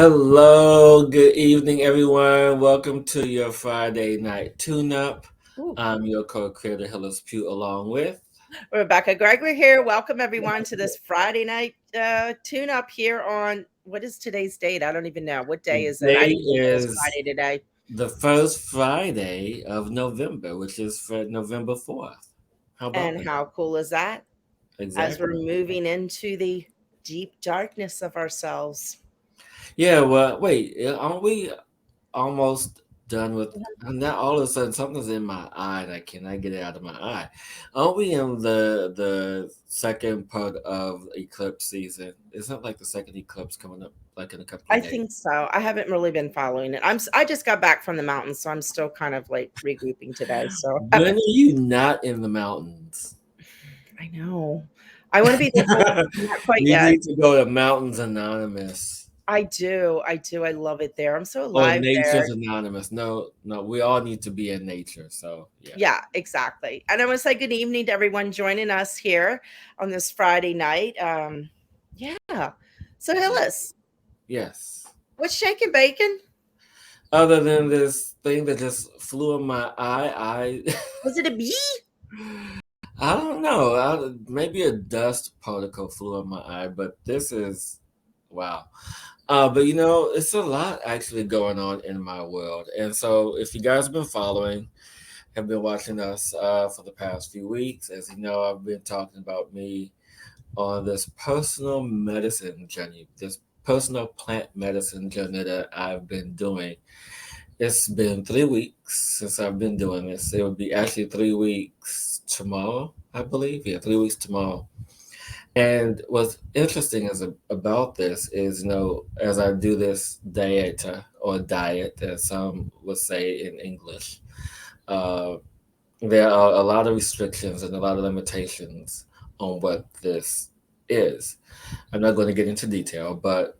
Hello, good evening, everyone. Welcome to your Friday night tune-up. Ooh. I'm your co-creator, Hillis Pugh, along with. Rebecca, Gregory here. Welcome everyone to this Friday night tune up here on what is today's date? I don't even know. What day is it? I Today didn't even know it was is Friday today. the first Friday of November, which is for November 4th. How about And that? how cool is that? As we're Exactly. moving into the deep darkness of ourselves. Yeah, well, wait, aren't we almost done with? And now all of a sudden something's in my eye and I cannot get it out of my eye. Aren't we in the second part of eclipse season? Isn't like the second eclipse coming up like in a couple I of days? think so. I haven't really been following it. I just got back from the mountains, so I'm still kind of like regrouping today. So I When haven't. are you not in the mountains? I know. I want to be there, but not quite You yet. need to go to Mountains Anonymous I do. I do. I love it there. I'm so or alive there. Nature's Anonymous. No, no, we all need to be in nature. So yeah. Yeah, exactly. And I want to say good evening to everyone joining us here on this Friday night. Yeah. So Hillis, Yes. what's shaking bacon? Other than this thing that just flew in my eye, Was it a bee? I don't know. Maybe a dust particle flew in my eye, but this is wow. But it's a lot actually going on in my world. And so if you guys have been following, have been watching us for the past few weeks, as you know, I've been talking about me on this personal medicine journey, this personal plant medicine journey that I've been doing. It's been 3 weeks since I've been doing this. It would be actually 3 weeks tomorrow, I believe. Yeah, 3 weeks tomorrow. And what's interesting about this is, as I do this diet or diet, as some would say in English, uh, there are a lot of restrictions and a lot of limitations on what this is. I'm not going to get into detail, but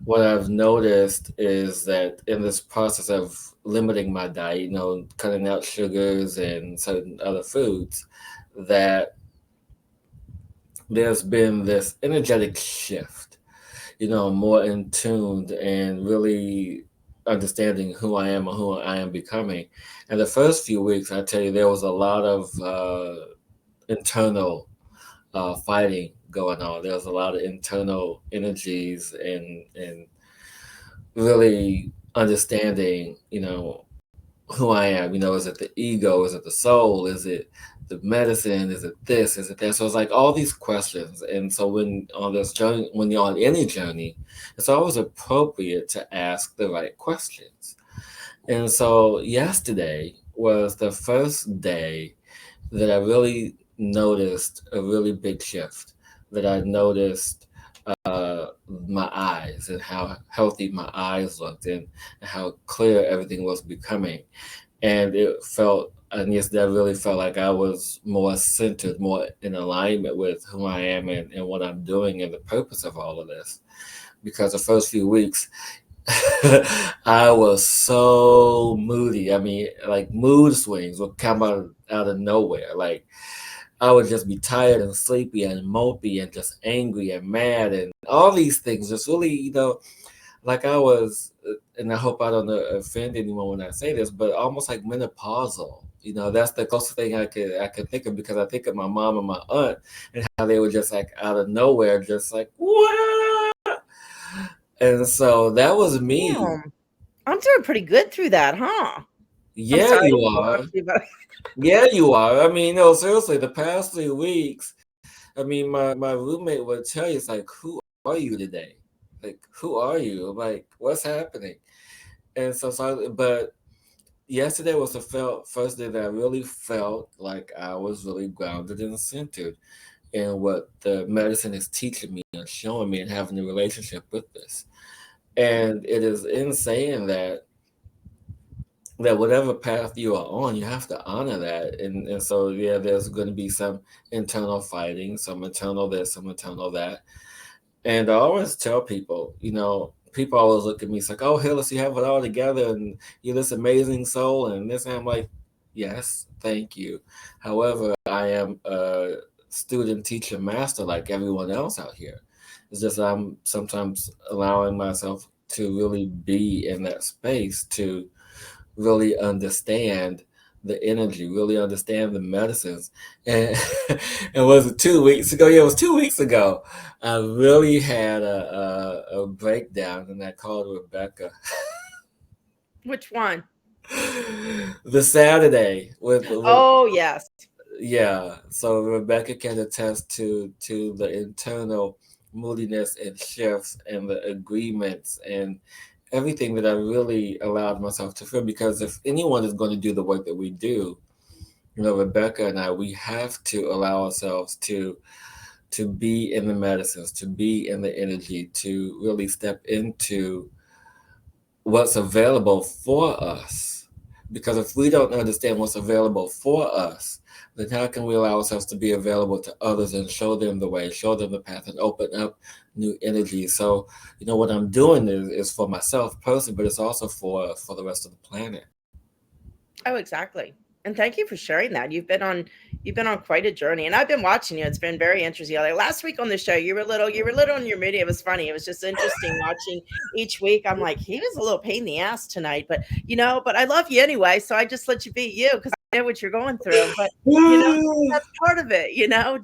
what I've noticed is that in this process of limiting my diet, cutting out sugars and certain other foods, that there's been this energetic shift, more in tuned and really understanding who I am and who I am becoming. And the first few weeks, I tell you, there was a lot of internal fighting going on. There was a lot of internal energies and really understanding, who I am. Is it the ego? Is it the soul? Is it the medicine? Is it this? Is it that? So it's like all these questions. And so when on this journey, when you're on any journey, it's always appropriate to ask the right questions. And so yesterday was the first day that I really noticed a really big shift. That I noticed my eyes and how healthy my eyes looked and how clear everything was becoming. And it felt, and yes, that really felt like I was more centered, more in alignment with who I am and what I'm doing and the purpose of all of this. Because the first few weeks, I was so moody. I mean, like mood swings would come out of nowhere. Like I would just be tired and sleepy and mopey and just angry and mad and all these things. Just really, like I was, and I hope I don't offend anyone when I say this, but almost like menopausal. That's the closest thing I could think of because I think of my mom and my aunt and how they were just like out of nowhere, just like what? And so that was me. Damn. I'm doing pretty good through that, huh? I'm Yeah, sorry you to are. interrupt you, but Yeah, you are. I mean, no, seriously, the past 3 weeks, I mean, my roommate would tell you, it's like, who are you today? Like, who are you? Like, what's happening? And but yesterday was the first day that I really felt like I was really grounded and centered in what the medicine is teaching me and showing me and having a relationship with this. And it is in saying that whatever path you are on, you have to honor that. And so yeah, there's going to be some internal fighting, some internal this, some internal that. And I always tell people, people always look at me, it's like, oh, Hillis, you have it all together and you're this amazing soul and this. And I'm like, yes, thank you. However, I am a student, teacher, master like everyone else out here. It's just I'm sometimes allowing myself to really be in that space, to really understand the energy, really understand the medicines. And and was it 2 weeks ago? Yeah, it was 2 weeks ago. I really had a breakdown, and I called Rebecca. Which one? The Saturday with Oh, yes. yeah. So Rebecca can attest to the internal moodiness and shifts and the agreements and everything that I really allowed myself to feel. Because if anyone is going to do the work that we do, Rebecca and I, we have to allow ourselves to be in the medicines, to be in the energy, to really step into what's available for us. Because if we don't understand what's available for us, then how can we allow ourselves to be available to others and show them the way, show them the path, and open up new energy? So, what I'm doing is for myself personally, but it's also for the rest of the planet. Oh, exactly. And thank you for sharing that. You've been on quite a journey, and I've been watching you. It's been very interesting. Like last week on the show, you were little in your moody. It was funny. It was just interesting watching each week. I'm like, he was a little pain in the ass tonight, but but I love you anyway, so I just let you be you because I know what you're going through. But you know, that's part of it.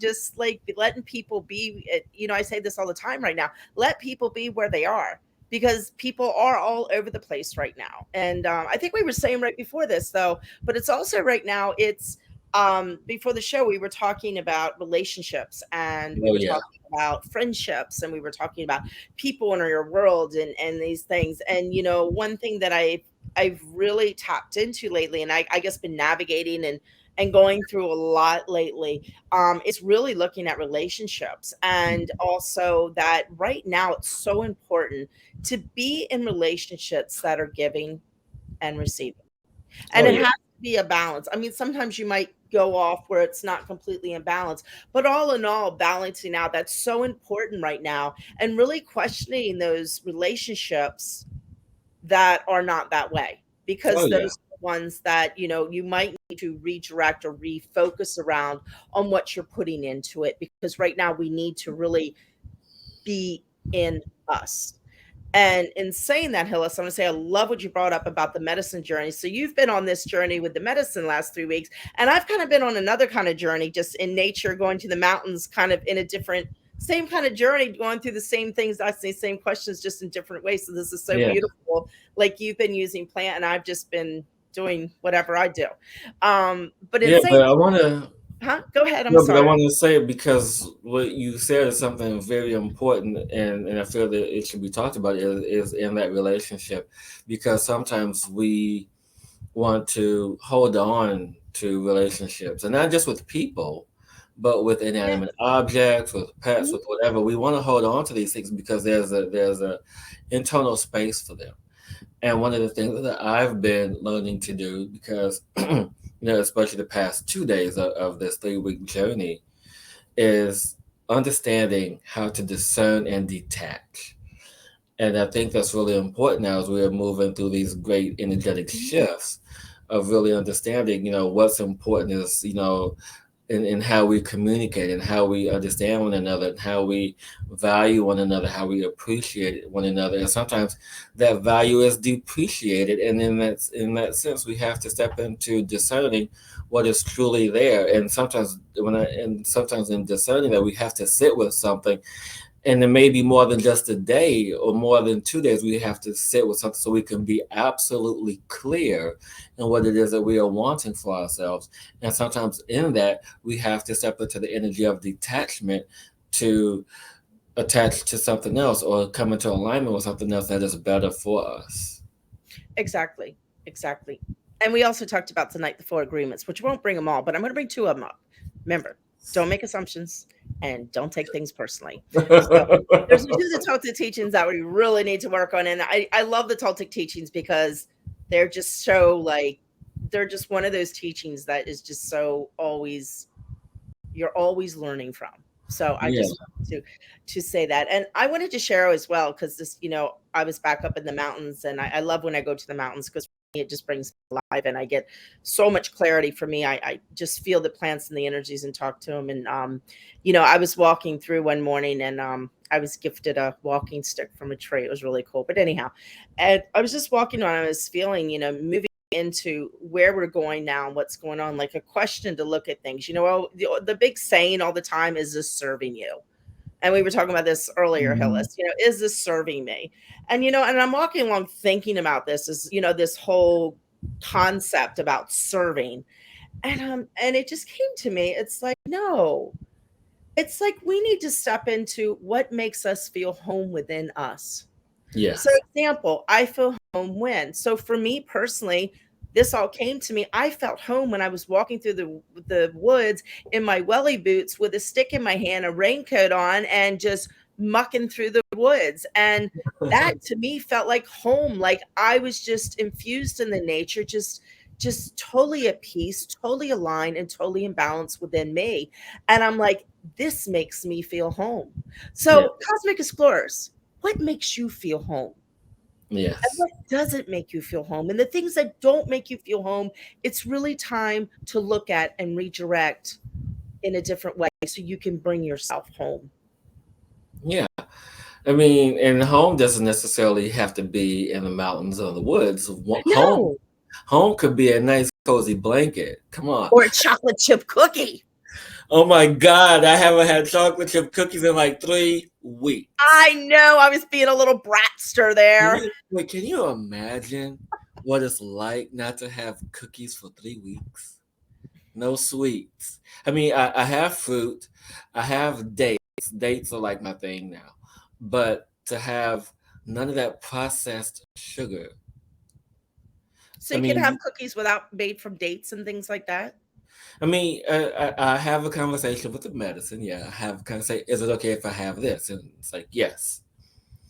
Just like letting people be. I say this all the time right now. Let people be where they are because people are all over the place right now. And I think we were saying right before this, though, but it's also right now, before the show, we were talking about relationships and we Oh were yeah. talking about friendships and we were talking about people in your world and these things. And, one thing that I've really tapped into lately, and I guess been navigating and going through a lot lately, is really looking at relationships. And also that right now it's so important to be in relationships that are giving and receiving. And Oh it yeah. has to be a balance. I mean, sometimes you might go off where it's not completely in balance, but all in all, balancing out, that's so important right now. And really questioning those relationships that are not that way, Oh because those yeah. are the ones that, you might need to redirect or refocus around on what you're putting into it. Because right now we need to really be in us. And in saying that, Hillis, I'm going to say I love what you brought up about the medicine journey. So you've been on this journey with the medicine last 3 weeks, and I've kind of been on another kind of journey, just in nature, going to the mountains, kind of in a different, same kind of journey, going through the same things, asking the same questions, just in different ways. So this is so Yeah. beautiful. Like you've been using plant, and I've just been doing whatever I do. But in Yeah, saying, but I want to huh? Go ahead. I'm no, but I sorry. want to say, because what you said is something very important, and I feel that it should be talked about, is in that relationship, because sometimes we want to hold on to relationships, and not just with people, but with Yeah. inanimate objects, with pets, Mhm. with whatever. We want to hold on to these things because there's a internal space for them. And one of the things that I've been learning to do, because especially the past 2 days of this 3 week journey, is understanding how to discern and detach. And I think that's really important now as we're moving through these great energetic Mhm. shifts of really understanding, what's important is, in how we communicate and how we understand one another and how we value one another, how we appreciate one another. And sometimes that value is depreciated. And in that sense, we have to step into discerning what is truly there. And sometimes in discerning that, we have to sit with something, and it may be more than just a day or more than 2 days. We have to sit with something so we can be absolutely clear in what it is that we are wanting for ourselves. And sometimes in that, we have to step into the energy of detachment to attach to something else or come into alignment with something else that is better for us. Exactly. Exactly. And we also talked about tonight the four agreements, which won't bring them all, but I'm going to bring two of them up. Remember, don't make assumptions and don't take things personally. So there's two of the Toltec teachings that we really need to work on. And I love the Toltec teachings because they're just so like, they're just one of those teachings that is just so always, you're always learning from. So I Yeah. just wanted to say that. And I wanted to share as well, because this, I was back up in the mountains, and I love when I go to the mountains because it just brings me alive, and I get so much clarity for me. I just feel the plants and the energies and talk to them. And I was walking through one morning, and I was gifted a walking stick from a tree. It was really cool. But anyhow, and I was just walking on. I was feeling, moving into where we're going now and what's going on, like a question to look at things. Well, the big saying all the time is, this serving you? And we were talking about this earlier, Mhm. Hillis, is this serving me? And I'm walking along thinking about this, is, this whole concept about serving. And it just came to me. It's like, no, it's like we need to step into what makes us feel home within us. So, Yes. example, I feel home when. So, for me personally, this all came to me. I felt home when I was walking through the woods in my welly boots with a stick in my hand, a raincoat on, and just mucking through the woods. And that to me felt like home. Like I was just infused in the nature, just totally at peace, totally aligned, and totally in balance within me. And I'm like, this makes me feel home. Yeah. So, Cosmic Explorers, what makes you feel home? And Yes. what doesn't make you feel home? And the things that don't make you feel home, it's really time to look at and redirect in a different way so you can bring yourself home. Yeah. I mean, and home doesn't necessarily have to be in the mountains or the woods. Home, No, home could be a nice cozy blanket. Come on. or a chocolate chip cookie. Oh my God, I haven't had chocolate chip cookies in like 3 weeks. I know, I was being a little bratster there. Can you imagine what it's like not to have cookies for 3 weeks? No sweets. I mean, I have fruit, I have dates. Dates are like my thing now. But to have none of that processed sugar. So I you can have mean, cookies without made from dates and things like that. I have a conversation with the medicine. Yeah, I have kind of say, is it okay if I have this? And it's like, yes.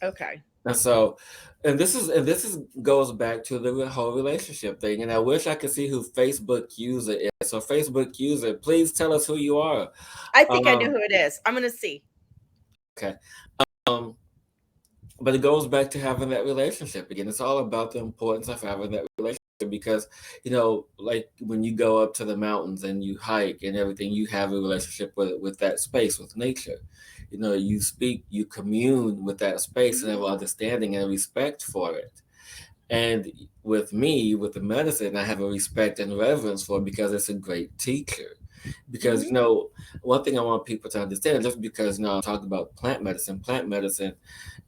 Okay. And so, and this is goes back to the whole relationship thing. And I wish I could see who Facebook user is. So Facebook user, please tell us who you are. I think I know Um, who it is. I'm going to see. okay. Um, but it goes back to having that relationship again. It's all about the importance of having that relationship because like when you go up to the mountains and you hike and everything, you have a relationship with that space, with nature. You speak, you commune with that space and have understanding and respect for it. And with me, with the medicine, I have a respect and reverence for it because it's a great teacher. Because, Hmm. one thing I want people to understand, just because, I'm talking about plant medicine,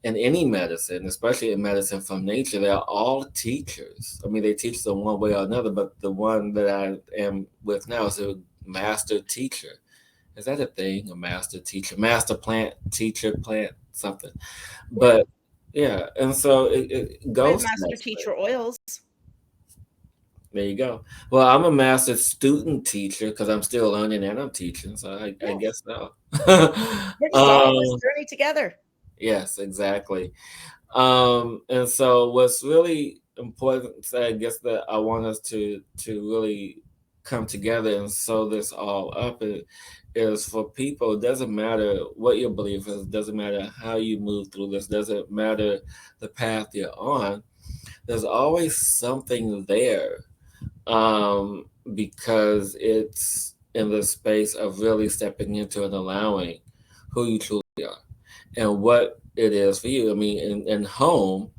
and any medicine, especially in medicine from nature, they're all teachers. I mean, they teach them one way or another, but the one that I am with now is a master teacher. Is that a thing? A master teacher, master plant teacher, plant something. Yeah. But yeah, and so it We have goes to master that teacher space. oils. There you go. Well, I'm a master student teacher because I'm still learning and I'm teaching, so I Yes. guess so. We're just all on this um, journey together. yes, exactly. And so what's really important, I guess, that I want us to really come together and sew this all up is for people. It doesn't matter what your belief is, doesn't matter how you move through this, doesn't matter the path you're on. There's always something there, because it's in the space of really stepping into and allowing who you truly are and what it is for you. I mean, in home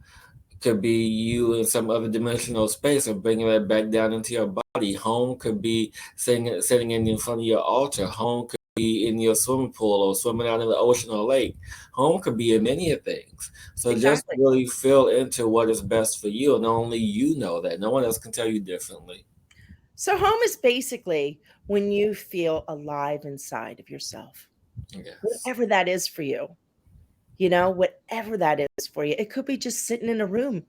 could be you in some other dimensional space and bringing that back down into your body. Home could be sitting in front of your altar. Home could be in your swimming pool or swimming out in the ocean or lake. Home could be in many of things. So just Exactly. really feel into what is best for you. And only you know that. No one else can tell you differently. So, home is basically when you feel alive inside of yourself, Yes. whatever that is for you, whatever that is for you. It could be just sitting in a room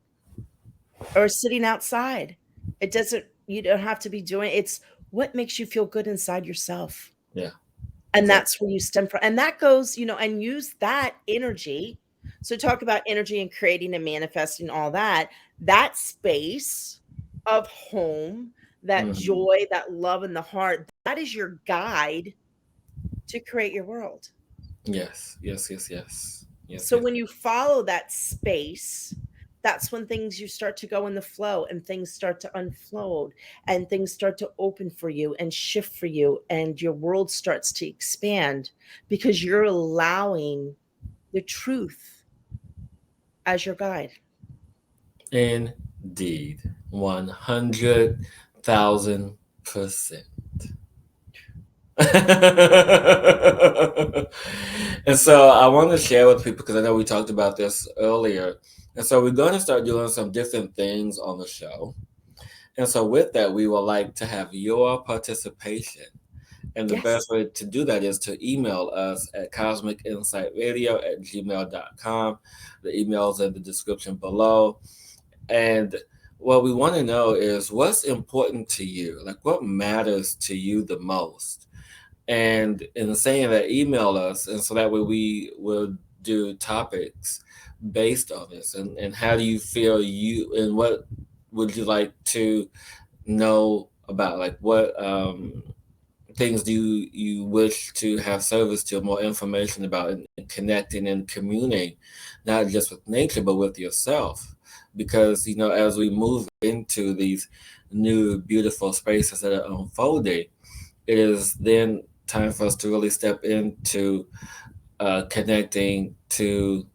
or sitting outside. You don't have to be doing it's what makes you feel good inside yourself. Yeah. And Exactly. that's where you stem from. And that goes, and use that energy. So, talk about energy and creating and manifesting all that, that space of home, that Mhm. joy, that love in the heart, that is your guide to create your world. Yes. Yes. Yes. Yes. Yes. So Yes. when you follow that space, that's when things you start to go in the flow and things start to unfold and things start to open for you and shift for you and your world starts to expand because you're allowing the truth as your guide. Indeed. 100,000%. And so I want to share with people because I know we talked about this earlier. And so we're going to start doing some different things on the show. And so with that, we would like to have your participation. And the Yes. best way to do that is to email us at cosmicinsightradio@gmail.com. The email's in the description below. And what we want to know is what's important to you? Like what matters to you the most? And in saying that, email us, and so that way we will do topics based on this. And how do you feel and what would you like to know about? Like what things do you wish to have service to, more information about, and connecting and communing, not just with nature, but with yourself? Because, as we move into these new, beautiful spaces that are unfolding, it is then time for us to really step into connecting to,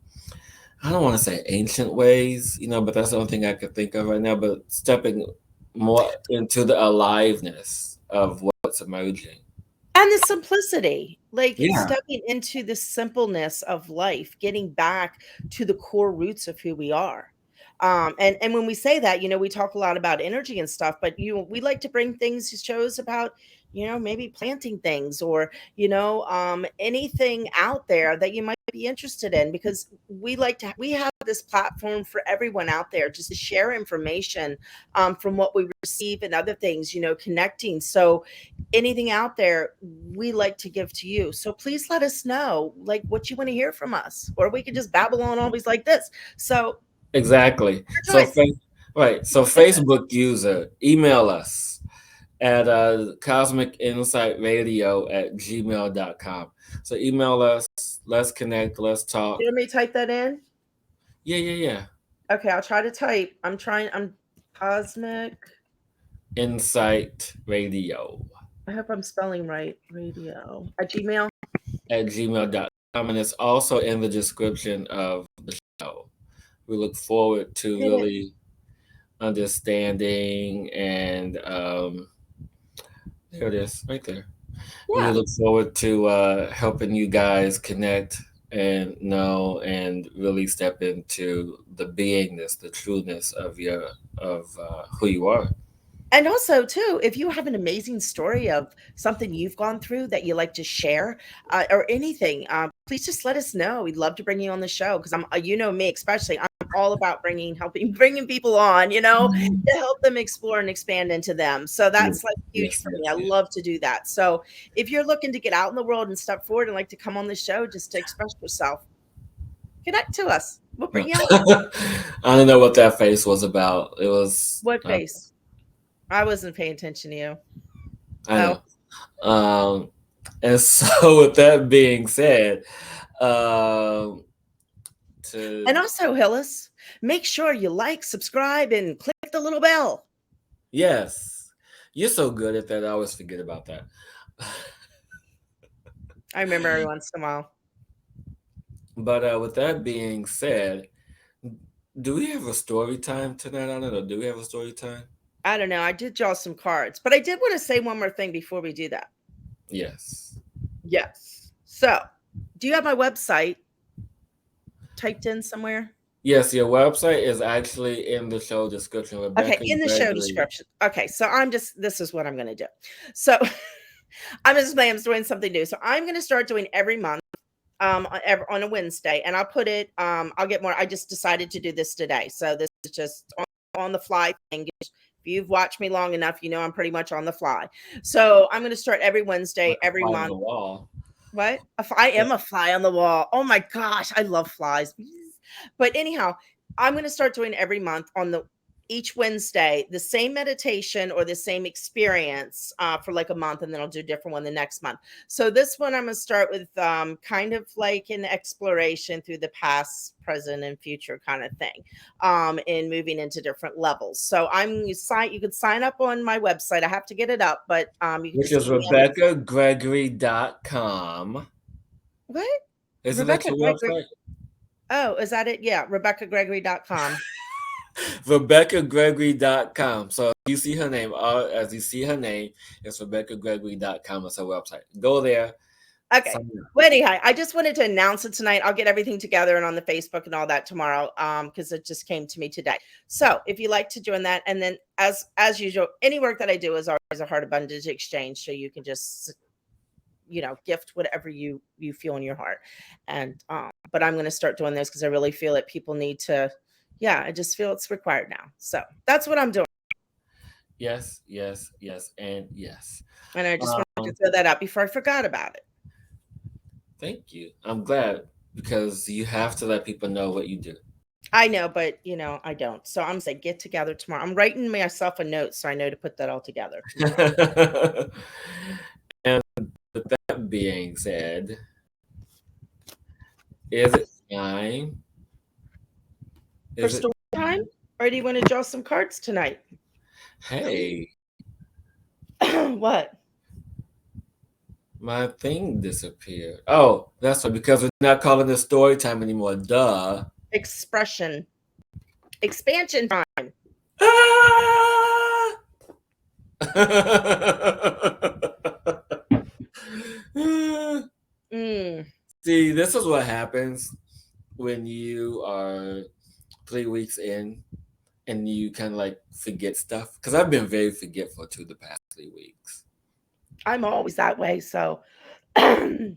I don't want to say ancient ways, but that's the only thing I could think of right now, but stepping more into the aliveness of what's emerging. And the simplicity, like Yeah, stepping into the simpleness of life, getting back to the core roots of who we are. And when we say that, we talk a lot about energy and stuff, but we like to bring things, shows about, maybe planting things or, anything out there that you might be interested in, because we have this platform for everyone out there just to share information from what we receive and other things, connecting. So anything out there we like to give to you. So please let us know like what you want to hear from us, or we could just babble on always like this. So exactly. your So, choice. right. So, Facebook user, email us at cosmicinsightradio@gmail.com. So, email us. Let's connect. Let's talk. You want me to type that in? Yeah, yeah, yeah. Okay, I'll try to type. I'm cosmic. Insight Radio I hope I'm spelling right. Radio at Gmail. at gmail.com. And it's also in the description of the show. We look forward to Get it. really understanding and there it is right there. We Yeah. look forward to helping you guys connect and know and really step into the beingness, the trueness of who you are. And also, too, if you have an amazing story of something you've gone through that you like to share, or anything, please just let us know. We'd love to bring you on the show because you know me, especially, I'm all about bringing people on, to help them explore and expand into them. So Yes, that's like huge yes, for me. yes, I yes. love to do that. So if you're looking to get out in the world and step forward and like to come on the show just to express yourself, connect to us. We'll bring you on. I don't know what that face was about. It was, What face? I wasn't paying attention to you. I Oh. know. And so, with that being said, um, And to also, Hillis, make sure you like, subscribe, and click the little bell. yes, you're so good at that. I always forget about that. I remember every once in a while. But with that being said, do we have a story time tonight? I don't know. Do we have a story time? I don't know. I did draw some cards, but I did want to say one more thing before we do that. Yes. Yes. So, do you have my website typed in somewhere? Yes, your website is actually in the show description. Okay, Rebecca in the show Gregory. description. Okay, so this is what I'm going to do. So, I'm doing something new. So, I'm going to start doing every month on a Wednesday, and I'll put it I'll get more. I just decided to do this today. So, this is just on the fly thing. If you've watched me long enough, you know I'm pretty much on the fly. So, I'm going to start every Wednesday Like a every fly on month. the wall. What? I am a fly on the wall. Oh my gosh, I love flies. But anyhow, I'm going to start doing every month on the each Wednesday, the same meditation or the same experience for like a month, and then I'll do a different one the next month. So this one I'm gonna start with kind of like an exploration through the past, present, and future kind of thing, and moving into different levels. So you could sign up on my website. I have to get it up, but you can Which just is email me. RebeccaGregory.com. What? Isn't that Rebecca your Gregory. website? Oh, is that it? Yeah, RebeccaGregory.com. RebeccaGregory.com. So you see her name, as you see her name, it's RebeccaGregory.com. It's her website. Go there. Okay. Sign up. Well, anyhow, I just wanted to announce it tonight. I'll get everything together and on the Facebook and all that tomorrow, because it just came to me today. So if you like to join that, and then as usual, any work that I do is always a heart abundance exchange, so you can just gift whatever you feel in your heart. And but I'm going to start doing this because I really feel that people need to. Yeah, I just feel it's required now. So that's what I'm doing, Yes, yes, yes, and yes. and I just wanted to Um, throw that out before I forgot about it. Thank you. I'm glad because you have to let people know what you do. I know, but I don't. So I'm saying get together tomorrow. I'm writing myself a note so I know to put that all together tomorrow. And with that being said, is it time? For Is it story time, or do you want to draw some cards tonight? hey, What? my thing disappeared. Oh, that's right, because we're not calling it story time anymore. Duh. Expression. Expansion time. Ah! Mm, See, this is what happens when you are 3 weeks in and you kind of like forget stuff. Because I've been very forgetful too the past 3 weeks. I'm always that way. So okay,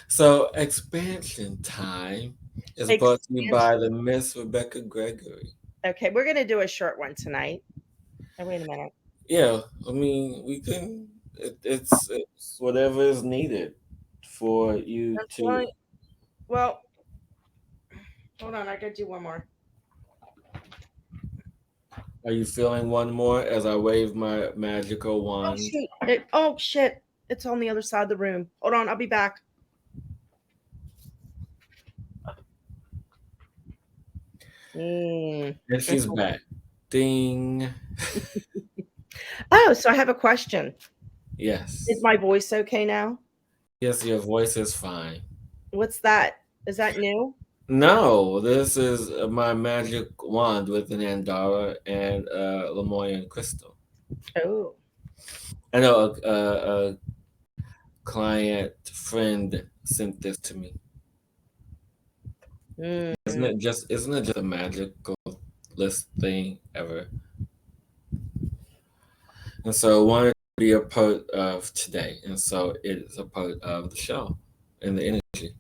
So, expansion time is brought to you by expansion. the Miss Rebecca Gregory. Okay, we're gonna do a short one tonight. Oh, wait a minute. Yeah, I mean, we can, it's whatever is needed for you That's to. why. Well, hold on. I gotta do one more. Are you feeling one more as I wave my magical Oh wand? shoot! Oh shit! It's on the other side of the room. Hold on. I'll be back. Mm. And she's back. Ding. Oh, so I have a question. Is Yes. my voice okay now? Yes, your voice is fine. What's that? Is that new? No, this is my magic wand with an Andara and Lemoyne crystal. Oh. I know a client friend sent this to me. Mm. Isn't it just a magical list thing ever? And so I wanted to be a part of today, and so it is a part of the show and the energy.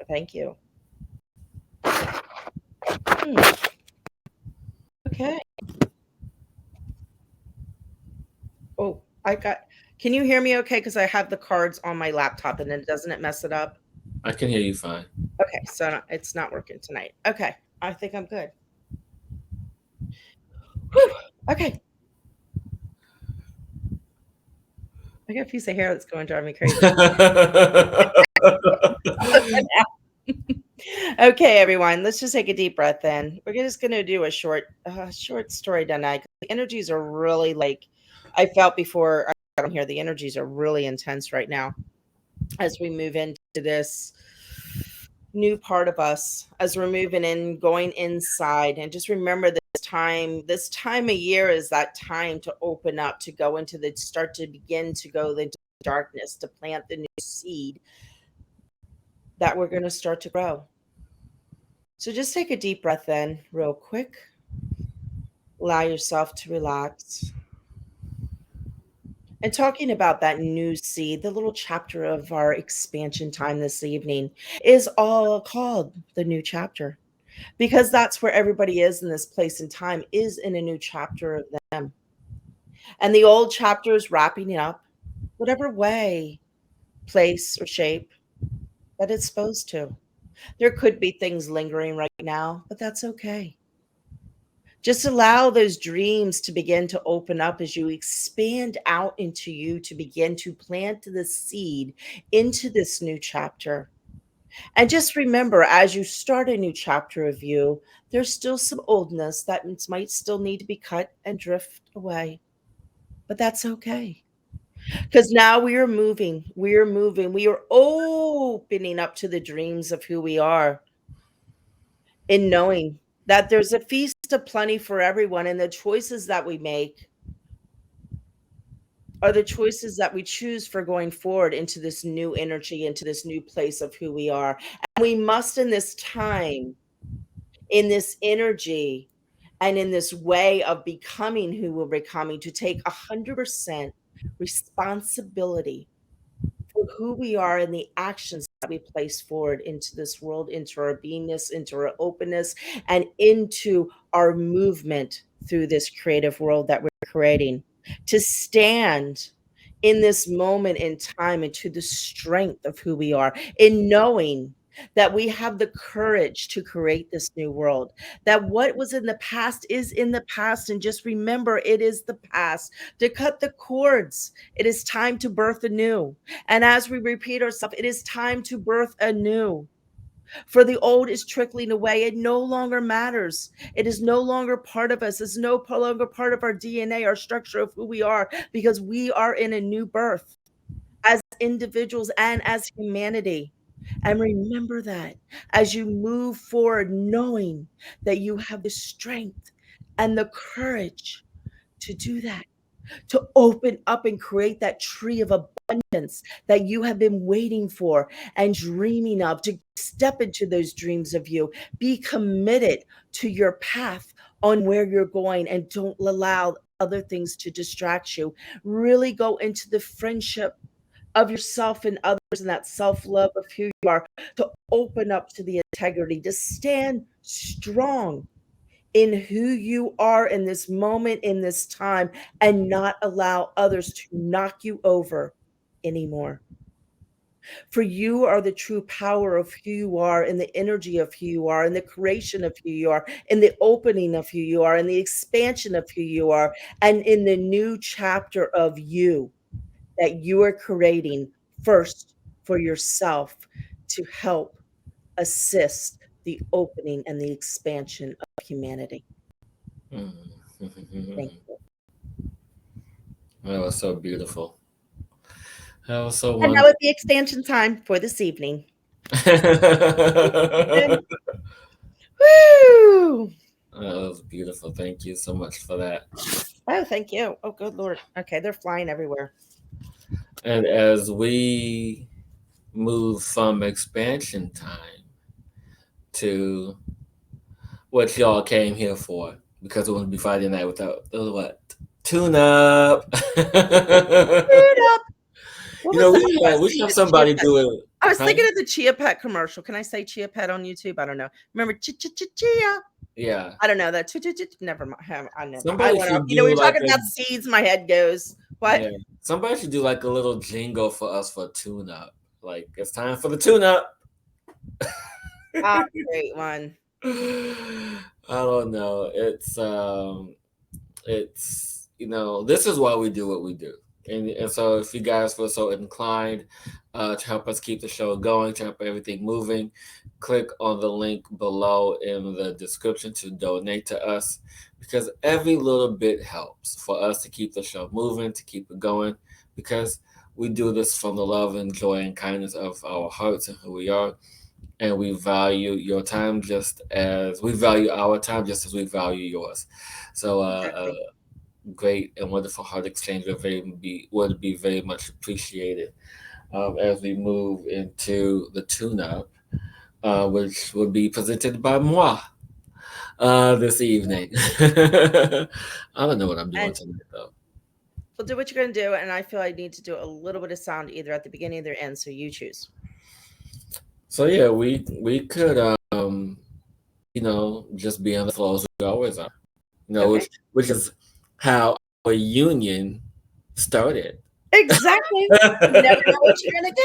Thank you. Hmm. Okay. Oh, I got. Can you hear me okay? Because I have the cards on my laptop, and then doesn't it mess it up? I can hear you fine. Okay, so it's not working tonight. Okay, I think I'm good. Whew. Okay, I got a piece of hair that's going to drive me crazy. Okay, everyone, let's just take a deep breath in. We're just going to do a short story tonight. The energies are really like I felt before I got on here. The energies are really intense right now as we move into this new part of us, as we're moving in, going inside. And just remember this time of year is that time to open up, to go into the start to begin to go into darkness, to plant the new seed that we're going to start to grow. So just take a deep breath in, real quick. Allow yourself to relax. And talking about that new seed, the little chapter of our expansion time this evening is all called the new chapter, because that's where everybody is in this place and time, is in a new chapter of them. And the old chapter is wrapping it up, whatever way, place, or shape that it's supposed to. There could be things lingering right now, but that's okay. Just allow those dreams to begin to open up as you expand out into you to begin to plant the seed into this new chapter. And just remember, as you start a new chapter of you, there's still some oldness that might still need to be cut and drift away. But that's okay. Because now we are opening up to the dreams of who we are in knowing that there's a feast of plenty for everyone. And the choices that we make are the choices that we choose for going forward into this new energy, into this new place of who we are. And we must, in this time, in this energy, and in this way of becoming who we're becoming, to take 100% responsibility for who we are and the actions that we place forward into this world, into our beingness, into our openness, and into our movement through this creative world that we're creating. To stand in this moment in time into the strength of who we are, in knowing that we have the courage to create this new world, that what was in the past is in the past, and just remember it is the past. To cut the cords, it is time to birth anew. And as we repeat ourselves, it is time to birth anew. For the old is trickling away. It no longer matters. It is no longer part of us. It's no longer part of our DNA, our structure of who we are, because we are in a new birth as individuals and as humanity. And remember that as you move forward, knowing that you have the strength and the courage to do that, to open up and create that tree of abundance that you have been waiting for and dreaming of, to step into those dreams of you. Be committed to your path on where you're going, and don't allow other things to distract you. Really go into the friendship of yourself and others, and that self love of who you are, to open up to the integrity, to stand strong in who you are in this moment, in this time, and not allow others to knock you over anymore. For you are the true power of who you are, and the energy of who you are, and the creation of who you are, and the opening of who you are, and the expansion of who you are, and in the new chapter of you that you are creating first for yourself, to help assist the opening and the expansion of humanity. Thank you. That was so beautiful. That was so And that would wonderful. be expansion time for this evening. That And woo! was beautiful. Thank you so much for that. Oh, thank you. Oh, good Lord. Okay, they're flying everywhere. And as we move from expansion time to what y'all came here for, because it wouldn't be Friday night without what? Tune up. Tune up. What was that? I was We should thinking have of Chia somebody Pet. do it. I was Huh? thinking of the Chia Pet commercial. Can I say Chia Pet on YouTube? I don't know. Remember Chia? Yeah. I don't know that. Never mind. I never. I Somebody went off. should You know, do when you're like talking a about seeds, my head goes, what? yeah. Somebody should do like a little jingle for us for tune up. Like it's time for the tune up. Ah, great one. I don't know. It's this is why we do what we do. And so if you guys feel so inclined to help us keep the show going, to help everything moving, click on the link below in the description to donate to us, because every little bit helps for us to keep the show moving, to keep it going, because we do this from the love and joy and kindness of our hearts and who we are. And we value your time just as we value our time, just as we value yours. So, Exactly. great and wonderful heart exchange would be very much appreciated as we move into the tune-up, which will be presented by moi this evening. I don't know what I'm doing And tonight, though. we'll do what you're going to do. And I feel I need to do a little bit of sound either at the beginning or the end. So you choose. So yeah, we could just be on the flow as we always are. Okay. Which is how our union started. Exactly. You never know what you're going to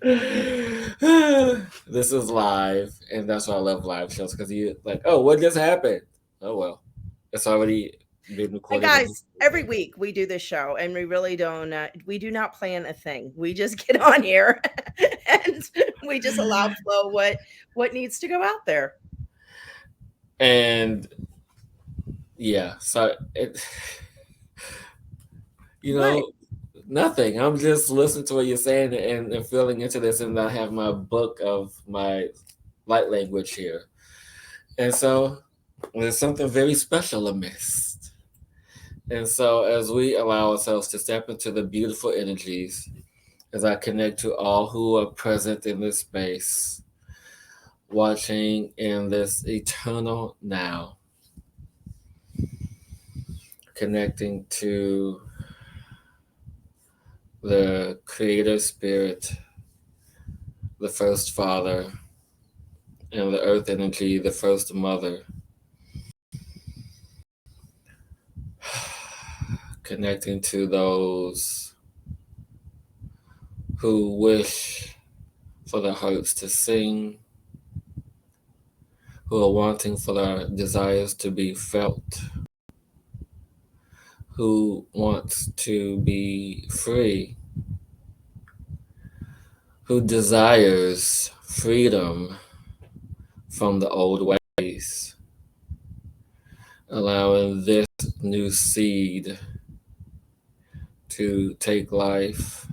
get. This is live, and that's why I love live shows, because you like, oh, what just happened? Oh well. It's already been And recorded. guys, every week we do this show and we really don't we do not plan a thing. We just get on here and we just allow flow what needs to go out there. And yeah, so you What? know, nothing. I'm just listening to what you're saying and feeling into this, and I have my book of my light language here. And so there's something very special amidst. And so as we allow ourselves to step into the beautiful energies, as I connect to all who are present in this space, watching in this eternal now, connecting to the creator spirit, the first father, and the earth energy, the first mother, connecting to those who wish for their hearts to sing, who are wanting for their desires to be felt, who wants to be free, who desires freedom from the old ways, allowing this new seed to take life,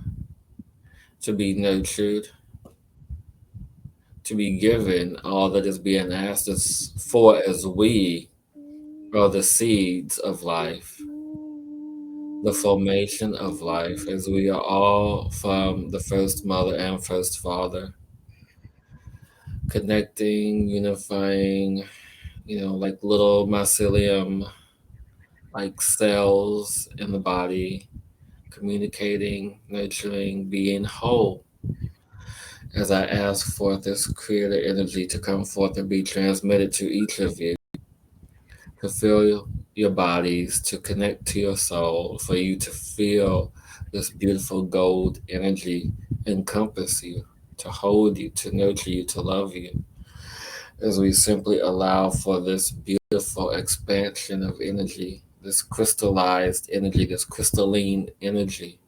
to be nurtured, to be given all that is being asked us for as we are the seeds of life, the formation of life, as we are all from the first mother and first father, connecting, unifying, like little mycelium, like cells in the body, communicating, nurturing, being whole. As I ask for this creator energy to come forth and be transmitted to each of you, to feel your bodies, to connect to your soul, for you to feel this beautiful gold energy encompass you, to hold you, to nurture you, to love you, as we simply allow for this beautiful expansion of energy, this crystallized energy, this crystalline energy,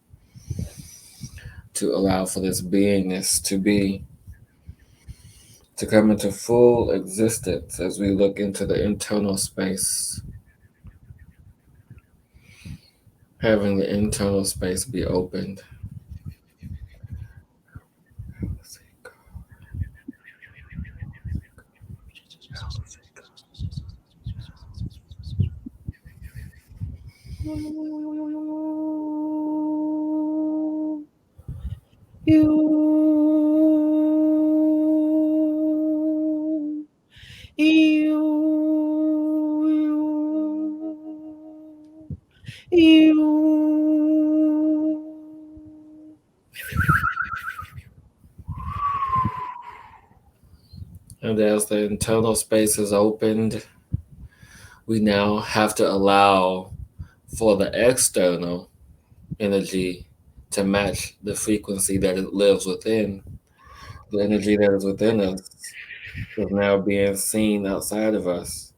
to allow for this beingness to be, to come into full existence as we look into the internal space, having the internal space be opened. And as the internal space is opened, we now have to allow for the external energy to match the frequency that it lives within. The energy that is within us is now being seen outside of us.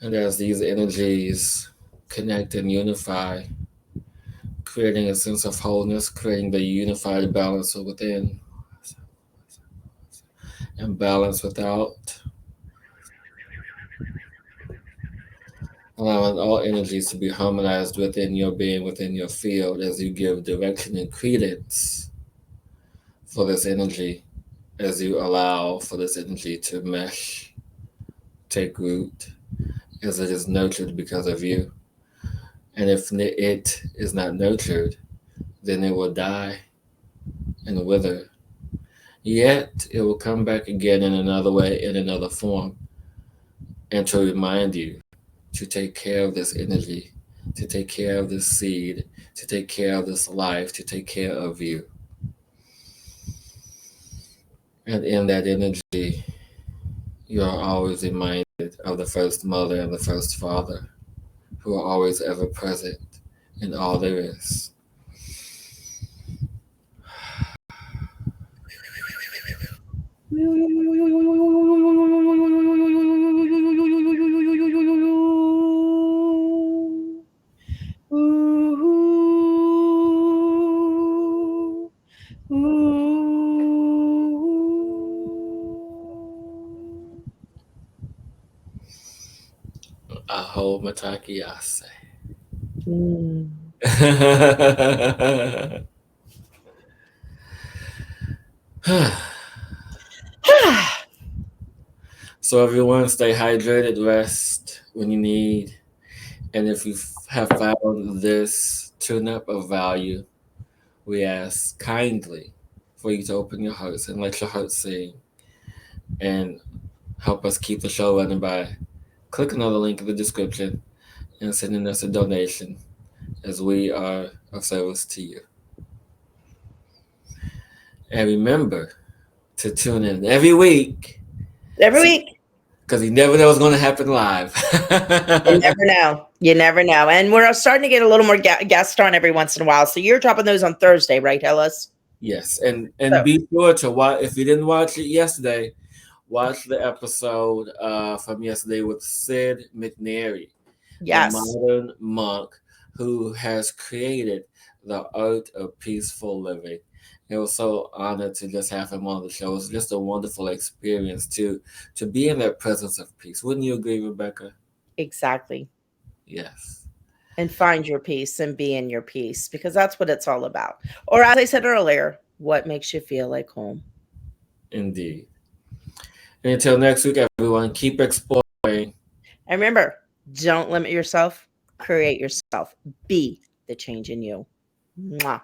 And as these energies connect and unify, creating a sense of wholeness, creating the unified balance within and balance without, allowing all energies to be harmonized within your being, within your field, as you give direction and credence for this energy, as you allow for this energy to mesh, take root, as it is nurtured because of you. And if it is not nurtured, then it will die and wither. Yet it will come back again in another way, in another form, and to remind you to take care of this energy, to take care of this seed, to take care of this life, to take care of you. And in that energy, you are always reminded of the first mother and the first father who are always ever present in all there is. Aho Mataki Ase. Mm. So, everyone, stay hydrated, rest when you need. And if you have found this tune up of value, we ask kindly for you to open your hearts and let your heart sing and help us keep the show running by clicking on the link in the description and sending us a donation as we are of service to you. And remember to tune in every week Every week. because you never know what's going to happen live. You never know. You never know. And we're starting to get a little more guests on every once in a while. So you're dropping those on Thursday, right, Hillis? Yes, and So, be sure to watch. If you didn't watch it yesterday, watch the episode from yesterday with Sid McNary, the yes, modern monk who has created the art of peaceful living. It was so honored to just have him on the show. It was just a wonderful experience to be in that presence of peace. Wouldn't you agree, Rebecca? exactly. Yes, And find your peace and be in your peace because that's what it's all about. Or, as I said earlier, what makes you feel like home? indeed. And until next week, everyone, keep exploring. And remember, don't limit yourself, create yourself, be the change in you. Mwah.